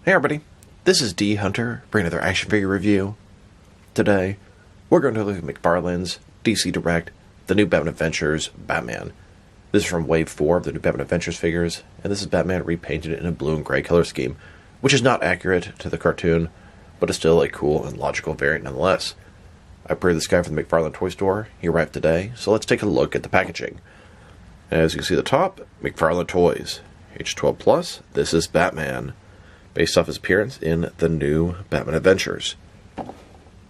Hey everybody, this is D Hunter, bringing another action figure review. Today, we're going to look at McFarlane's DC Direct, the new Batman Adventures Batman. This is from Wave 4 of the new Batman Adventures figures, and this is Batman repainted in a blue and gray color scheme, which is not accurate to the cartoon, but is still a cool and logical variant nonetheless. I pre-ordered this guy from the McFarlane toy store. He arrived today, so let's take a look at the packaging. As you can see at the top, McFarlane Toys. Age 12 plus, this is Batman, based off his appearance in the new Batman Adventures.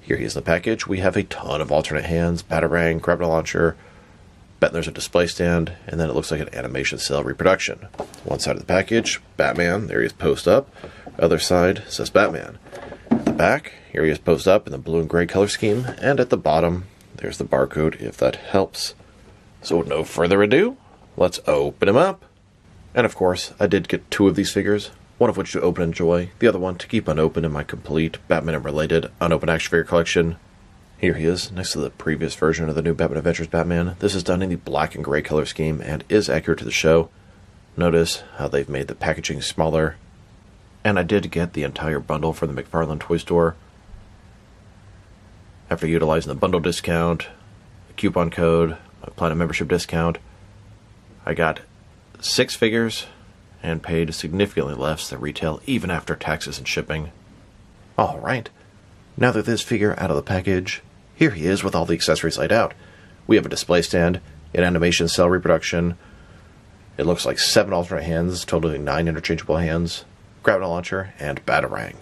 Here he is in the package. We have a ton of alternate hands, batarang, gravity launcher, bet there's a display stand, and then it looks like an animation cell reproduction. One side of the package, Batman, there he is posed up. Other side says Batman. At the back, here he is posed up in the blue and gray color scheme, and at the bottom, there's the barcode if that helps. So with no further ado, let's open him up. And of course, I did get two of these figures, one of which to open and enjoy, the other one to keep unopened in my complete Batman and related unopened action figure collection. Here he is, next to the previous version of the new Batman Adventures Batman. This is done in the black and gray color scheme and is accurate to the show. Notice how they've made the packaging smaller. And I did get the entire bundle from the McFarlane toy store. After utilizing the bundle discount, the coupon code, my Platinum membership discount, I got 6 figures and paid significantly less than retail, even after taxes and shipping. Alright, now that this figure out of the package, here he is with all the accessories laid out. We have a display stand, an animation cell reproduction, it looks like 7 alternate hands, totaling 9 interchangeable hands, gravity launcher, and batarang.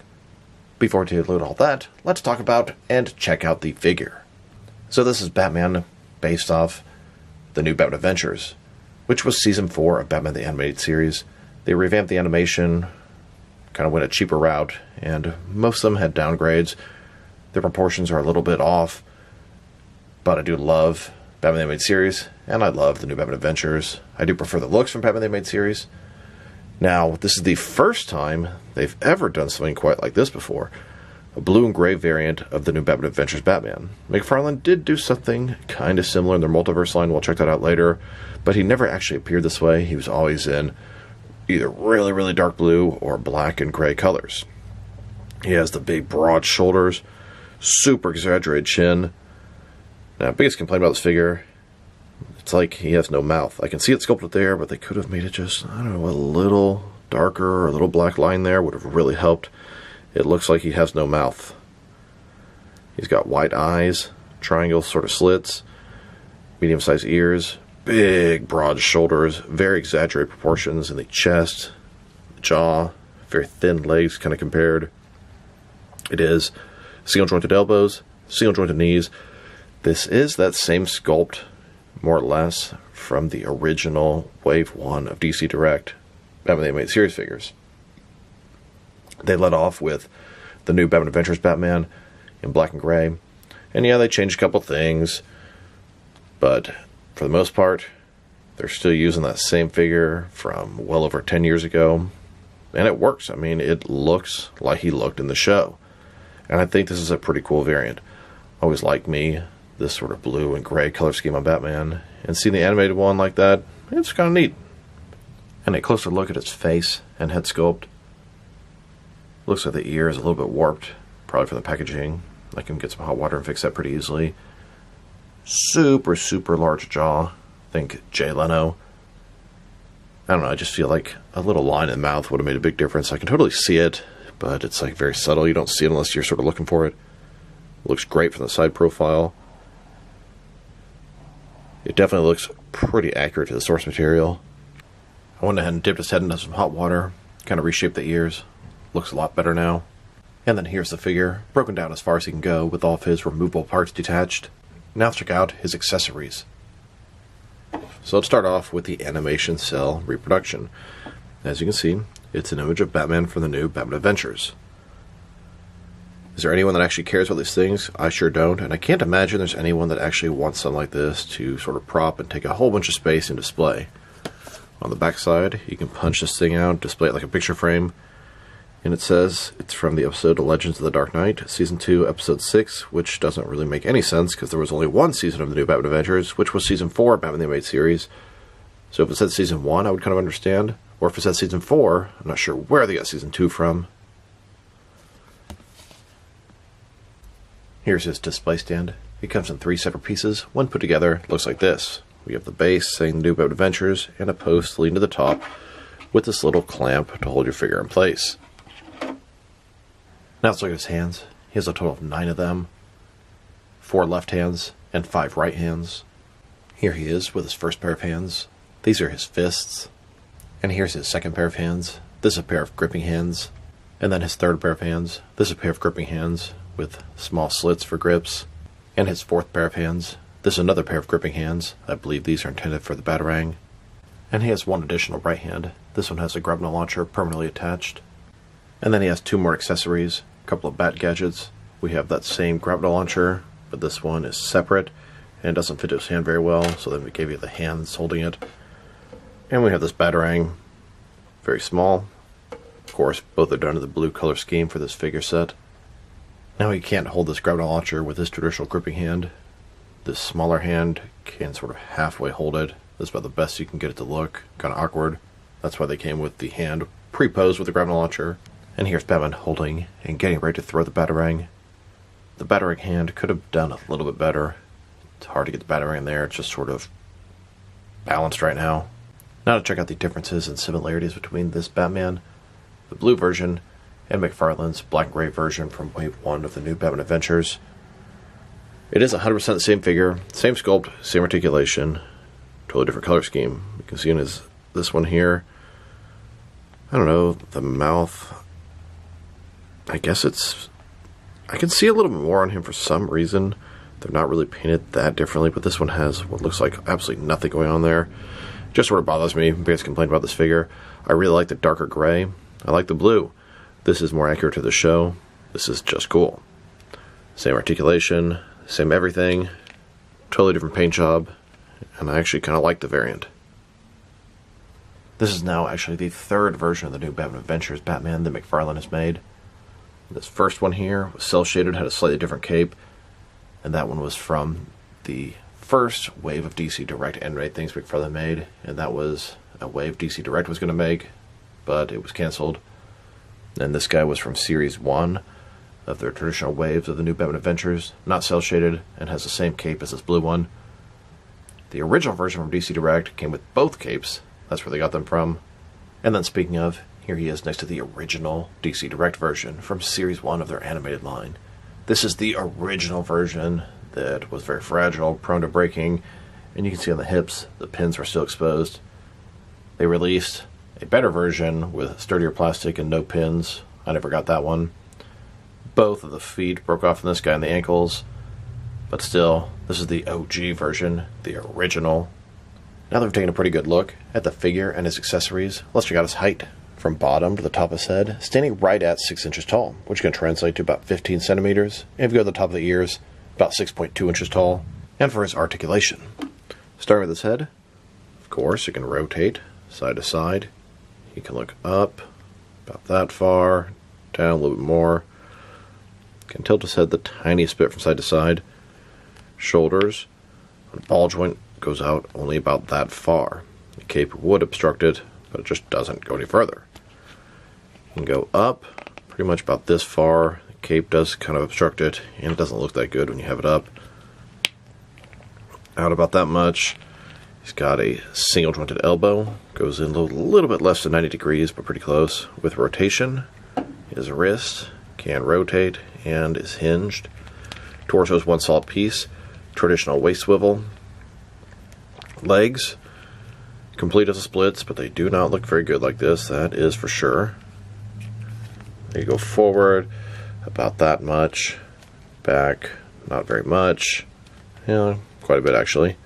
Before we load all that, let's talk about and check out the figure. So this is Batman based off the new Batman Adventures, which was Season 4 of Batman the Animated Series. They revamped the animation, kind of went a cheaper route, and most of them had downgrades. Their proportions are a little bit off, but I do love Batman the Animated Series, and I love the new Batman Adventures. I do prefer the looks from Batman the Animated Series. Now, this is the first time they've ever done something quite like this before. A blue and gray variant of the new Batman Adventures Batman. McFarlane did do something kind of similar in their multiverse line. We'll check that out later. But he never actually appeared this way. He was always in either really, really dark blue or black and gray colors. He has the big, broad shoulders, super exaggerated chin. Now, biggest complaint about this figure, it's like he has no mouth. I can see it sculpted there, but they could have made it just, I don't know, a little darker, or a little black line there would have really helped. It looks like he has no mouth. He's got white eyes, triangle sort of slits, medium-sized ears, big, broad shoulders, very exaggerated proportions in the chest, the jaw, very thin legs kind of compared. It is single-jointed elbows, single-jointed knees. This is that same sculpt, more or less, from the original Wave 1 of DC Direct Batman the Animated Series figures. They led off with the new Batman Adventures Batman in black and gray. And yeah, they changed a couple things, but for the most part, they're still using that same figure from well over 10 years ago. And it works. I mean, it looks like he looked in the show. And I think this is a pretty cool variant. Always liked me, this sort of blue and gray color scheme on Batman. And seeing the animated one like that, it's kind of neat. And a closer look at its face and head sculpt. Looks like the ear is a little bit warped, probably from the packaging. I can get some hot water and fix that pretty easily. Super, super large jaw. Think Jay Leno. I don't know, I just feel like a little line in the mouth would have made a big difference. I can totally see it, but it's like very subtle. You don't see it unless you're sort of looking for it. Looks great from the side profile. It definitely looks pretty accurate to the source material. I went ahead and dipped his head into some hot water, kind of reshaped the ears. Looks a lot better now. And then here's the figure, broken down as far as he can go with all of his removable parts detached. Now let's check out his accessories. So let's start off with the animation cell reproduction. As you can see, it's an image of Batman from the new Batman Adventures. Is there anyone that actually cares about these things? I sure don't, and I can't imagine there's anyone that actually wants something like this to sort of prop and take a whole bunch of space and display. On the back side, you can punch this thing out, display it like a picture frame. And it says it's from the episode of Legends of the Dark Knight, Season 2, Episode 6, which doesn't really make any sense because there was only one season of the new Batman Adventures, which was Season 4 of Batman the Animated Series. So if it said Season 1, I would kind of understand. Or if it said Season 4, I'm not sure where they got Season 2 from. Here's his display stand. It comes in 3 separate pieces. When put together, it looks like this. We have the base saying New Batman Adventures and a post leading to the top with this little clamp to hold your figure in place. Now let's look at his hands. He has a total of 9 of them. 4 left hands and 5 right hands. Here he is with his first pair of hands. These are his fists. And here's his second pair of hands. This is a pair of gripping hands. And then his third pair of hands. This is a pair of gripping hands with small slits for grips. And his fourth pair of hands. This is another pair of gripping hands. I believe these are intended for the Batarang. And he has 1 additional right hand. This one has a grapnel launcher permanently attached. And then he has 2 more accessories, a couple of bat gadgets. We have that same grapnel launcher, but this one is separate and doesn't fit his hand very well, so then we gave you the hands holding it. And we have this Batarang, very small. Of course, both are done in the blue color scheme for this figure set. Now he can't hold this grapnel launcher with his traditional gripping hand. This smaller hand can sort of halfway hold it. That's about the best you can get it to look. Kind of awkward. That's why they came with the hand pre-posed with the grapnel launcher. And here's Batman holding and getting ready to throw the Batarang. The Batarang hand could have done a little bit better. It's hard to get the Batarang in there. It's just sort of balanced right now. Now to check out the differences and similarities between this Batman, the blue version, and McFarlane's black and gray version from Wave 1 of the New Batman Adventures. It is 100% the same figure, same sculpt, same articulation, totally different color scheme. You can see in this one here, I don't know, the mouth, I guess I can see a little bit more on him for some reason. They're not really painted that differently, but this one has what looks like absolutely nothing going on there. It just sort of bothers me. Biggest complaint about this figure. I really like the darker gray. I like the blue. This is more accurate to the show. This is just cool. Same articulation, same everything, totally different paint job, and I actually kind of like the variant. This is now actually the 3rd version of the New Batman Adventures Batman that McFarlane has made. This first one here was cel-shaded, had a slightly different cape, and that one was from the first wave of DC Direct animated things McFarlane made, and that was a wave DC Direct was going to make, but it was canceled. And this guy was from Series 1 of their traditional waves of the New Batman Adventures, not cel-shaded, and has the same cape as this blue one. The original version from DC Direct came with both capes. That's where they got them from. And then speaking of, here he is next to the original DC Direct version from Series 1 of their animated line. This is the original version that was very fragile, prone to breaking, and you can see on the hips, the pins were still exposed. They released a better version with sturdier plastic and no pins. I never got that one. Both of the feet broke off in this guy and the ankles, but still, this is the OG version, the original. Now that we've taken a pretty good look at the figure and his accessories, let's check out his height. From bottom to the top of his head, standing right at 6 inches tall, which can translate to about 15 centimeters. And if you go to the top of the ears, about 6.2 inches tall. And for his articulation, starting with his head, of course, you can rotate side to side. You can look up about that far, down a little bit more. You can tilt his head the tiniest bit from side to side. Shoulders, the ball joint goes out only about that far. The cape would obstruct it, but it just doesn't go any further. You can go up pretty much about this far. The cape does kind of obstruct it, and it doesn't look that good when you have it up. Out about that much. He's got a single jointed elbow. Goes in a little bit less than 90 degrees, but pretty close. With rotation, his wrist can rotate and is hinged. Torso is one solid piece. Traditional waist swivel. Legs, complete as a splits, but they do not look very good like this, that is for sure. There you go, forward, about that much. Back, not very much. Yeah, quite a bit actually.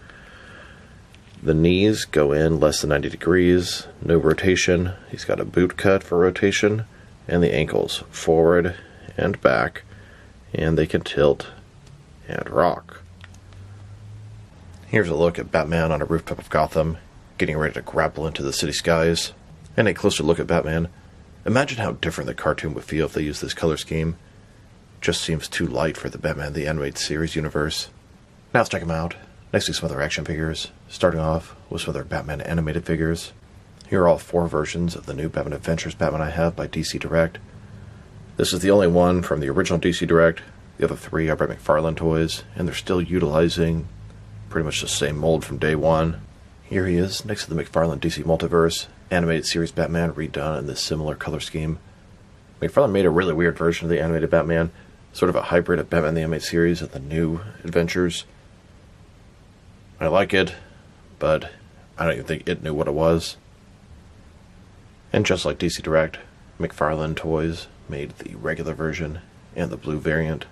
The knees go in less than 90 degrees, no rotation. He's got a boot cut for rotation. And the ankles, forward and back, and they can tilt and rock. Here's a look at Batman on a rooftop of Gotham, getting ready to grapple into the city skies. And a closer look at Batman. Imagine how different the cartoon would feel if they used this color scheme. Just seems too light for the Batman the Animated Series universe. Now let's check them out. Next to some other action figures, starting off with some other Batman animated figures. Here are all 4 versions of the New Batman Adventures Batman I have by DC Direct. This is the only one from the original DC Direct. The other 3 are by McFarlane Toys, and they're still utilizing pretty much the same mold from day one. Here he is, next to the McFarlane DC Multiverse, animated series Batman redone in this similar color scheme. McFarlane made a really weird version of the animated Batman, sort of a hybrid of Batman the Animated Series and the New Adventures. I like it, but I don't even think it knew what it was. And just like DC Direct, McFarlane Toys made the regular version and the blue variant.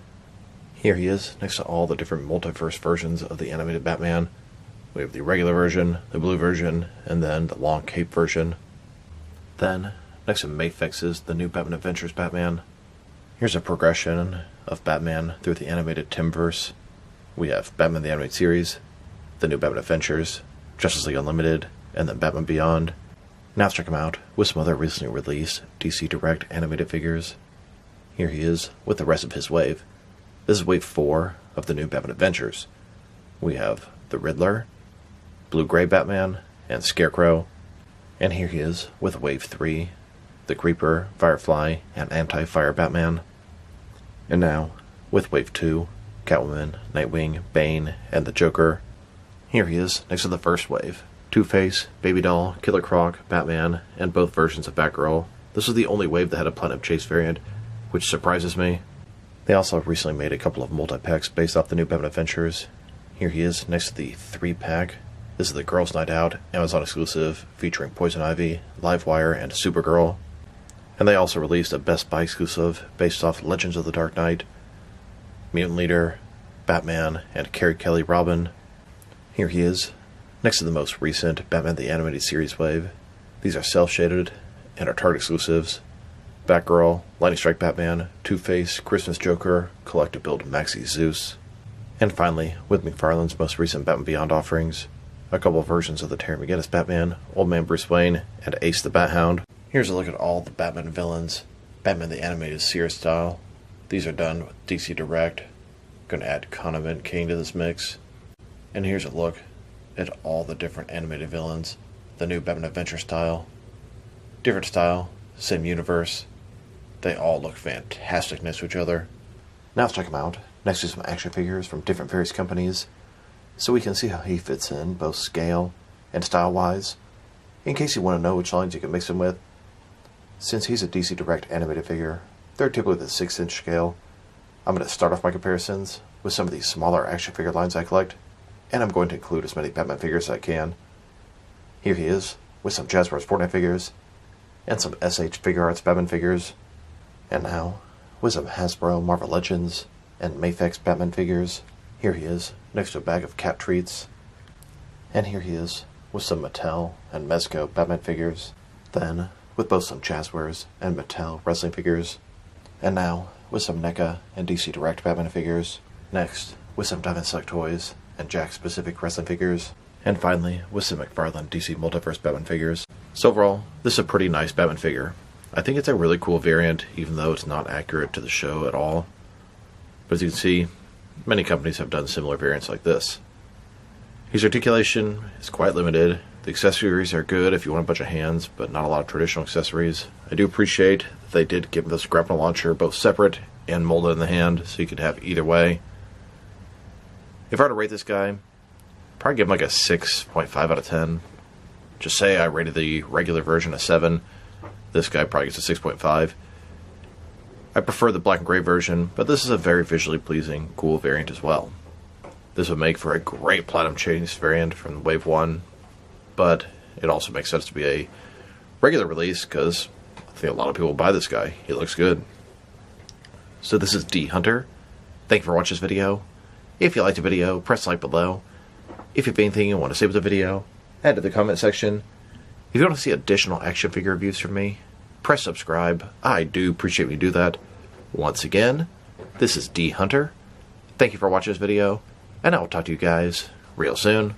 Here he is, next to all the different multiverse versions of the animated Batman. We have the regular version, the blue version, and then the long cape version. Then, next to Mafex's The New Batman Adventures Batman, here's a progression of Batman through the animated Timverse. We have Batman the Animated Series, The New Batman Adventures, Justice League Unlimited, and then Batman Beyond. Now let's check him out with some other recently released DC Direct animated figures. Here he is with the rest of his wave. This is wave 4 of the New Batman Adventures. We have the Riddler, Blue-Gray Batman, and Scarecrow. And here he is with wave 3, the Creeper, Firefly, and Anti-Fire Batman. And now, with wave 2, Catwoman, Nightwing, Bane, and the Joker. Here he is next to the first wave. Two-Face, Baby Doll, Killer Croc, Batman, and both versions of Batgirl. This was the only wave that had a Platinum Chase variant, which surprises me. They also recently made a couple of multi-packs based off the New Batman Adventures. Here he is next to the 3-pack. This is the Girls' Night Out, Amazon exclusive, featuring Poison Ivy, Livewire, and Supergirl. And they also released a Best Buy exclusive based off Legends of the Dark Knight, Mutant Leader, Batman, and Carrie Kelly Robin. Here he is, next to the most recent Batman the Animated Series wave. These are cel-shaded and are Target exclusives. Batgirl, Lightning Strike Batman, Two-Face, Christmas Joker, Collective Build Maxi Zeus. And finally, with McFarlane's most recent Batman Beyond offerings, a couple of versions of the Terry McGinnis Batman, Old Man Bruce Wayne, and Ace the Bat-Hound. Here's a look at all the Batman villains, Batman the Animated Series style. These are done with DC Direct. Gonna add Condiment King to this mix. And here's a look at all the different animated villains, the New Batman Adventure style. Different style, same universe. They all look fantastic next to each other. Now let's check them out, next to some action figures from different various companies, so we can see how he fits in, both scale and style-wise, in case you want to know which lines you can mix him with. Since he's a DC Direct animated figure, they're typically the 6-inch scale. I'm going to start off my comparisons with some of these smaller action figure lines I collect, and I'm going to include as many Batman figures as I can. Here he is, with some Jazzwares Fortnite figures, and some SH Figure Arts Batman figures. And now, with some Hasbro Marvel Legends and Mafex Batman figures. Here he is, next to a bag of cat treats. And here he is, with some Mattel and Mezco Batman figures. Then, with both some Jazzwares and Mattel wrestling figures. And now, with some NECA and DC Direct Batman figures. Next, with some Diamond Select Toys and Jakks Pacific wrestling figures. And finally, with some McFarlane DC Multiverse Batman figures. So overall, this is a pretty nice Batman figure. I think it's a really cool variant, even though it's not accurate to the show at all. But as you can see, many companies have done similar variants like this. His articulation is quite limited. The accessories are good if you want a bunch of hands, but not a lot of traditional accessories. I do appreciate that they did give this grapple launcher both separate and molded in the hand, so you could have either way. If I were to rate this guy, I'd probably give him like a 6.5 out of 10. Just say I rated the regular version a 7. This guy probably gets a 6.5. I prefer the black and gray version, but this is a very visually pleasing, cool variant as well. This would make for a great Platinum Chase variant from Wave 1, but it also makes sense to be a regular release because I think a lot of people will buy this guy. He looks good. So this is D Hunter. Thank you for watching this video. If you liked the video, press like below. If you have anything you want to say with the video, add to the comment section. If you want to see additional action figure reviews from me, press subscribe. I do appreciate when you do that. Once again, this is D Hunter. Thank you for watching this video, and I will talk to you guys real soon.